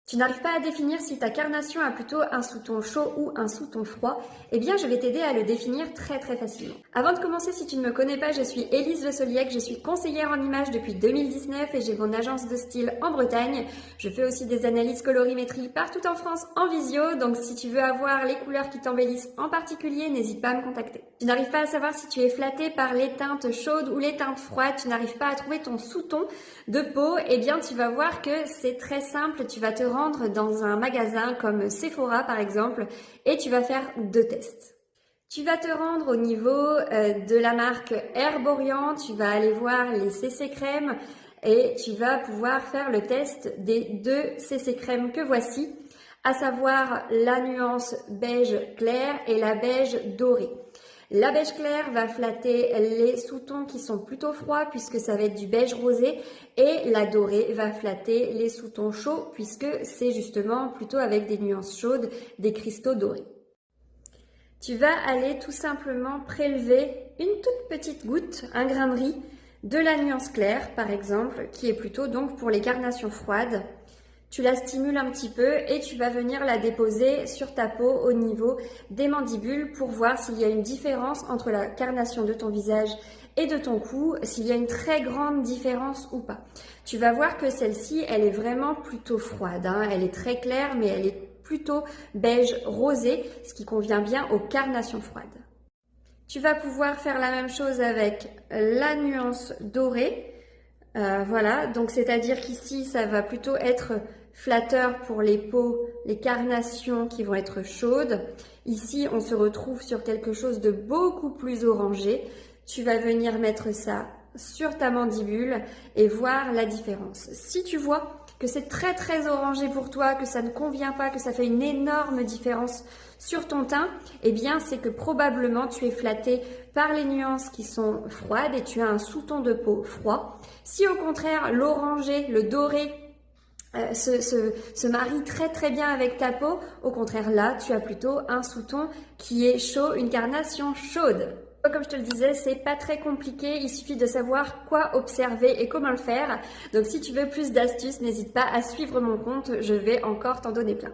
Tu n'arrives pas à définir si ta carnation a plutôt un sous-ton chaud ou un sous-ton froid? Eh bien, je vais t'aider à le définir très facilement. Avant de commencer, si tu ne me connais pas, je suis Élise Le Soliec, je suis conseillère en images depuis 2019 et j'ai mon agence de style en Bretagne. Je fais aussi des analyses colorimétrie partout en France en visio, donc si tu veux avoir les couleurs qui t'embellissent en particulier, n'hésite pas à me contacter. Tu n'arrives pas à savoir si tu es flatté par les teintes chaudes ou les teintes froides, tu n'arrives pas à trouver ton sous-ton de peau, eh bien tu vas voir que c'est très simple, tu vas te rendre dans un magasin comme Sephora par exemple et tu vas faire 2 tests. Tu vas te rendre au niveau de la marque Herborian, tu vas aller voir les CC crèmes et tu vas pouvoir faire le test des 2 CC crèmes que voici, à savoir la nuance beige clair et la beige doré. La beige clair va flatter les sous-tons qui sont plutôt froids puisque ça va être du beige rosé et la dorée va flatter les sous-tons chauds puisque c'est justement plutôt avec des nuances chaudes, des cristaux dorés. Tu vas aller tout simplement prélever une toute petite goutte, un grain de riz, de la nuance claire par exemple, qui est plutôt donc pour les carnations froides. Tu la stimules un petit peu et tu vas venir la déposer sur ta peau au niveau des mandibules pour voir s'il y a une différence entre la carnation de ton visage et de ton cou, s'il y a une très grande différence ou pas. Tu vas voir que celle-ci, elle est vraiment plutôt froide, hein. Elle est très claire mais elle est plutôt beige rosé, ce qui convient bien aux carnations froides. Tu vas pouvoir faire la même chose avec la nuance dorée. Voilà, donc c'est-à-dire qu'ici, ça va plutôt être flatteur pour les peaux, les carnations qui vont être chaudes. Ici, on se retrouve sur quelque chose de beaucoup plus orangé. Tu vas venir mettre ça sur ta mandibule et voir la différence. Si tu vois que c'est très orangé pour toi, que ça ne convient pas, que ça fait une énorme différence sur ton teint, eh bien c'est que probablement tu es flatté par les nuances qui sont froides et tu as un sous-ton de peau froid. Si au contraire l'orangé, le doré se marie très bien avec ta peau, au contraire là tu as plutôt un sous-ton qui est chaud, une carnation chaude. Comme je te le disais, c'est pas très compliqué, il suffit de savoir quoi observer et comment le faire. Donc si tu veux plus d'astuces, n'hésite pas à suivre mon compte, je vais encore t'en donner plein.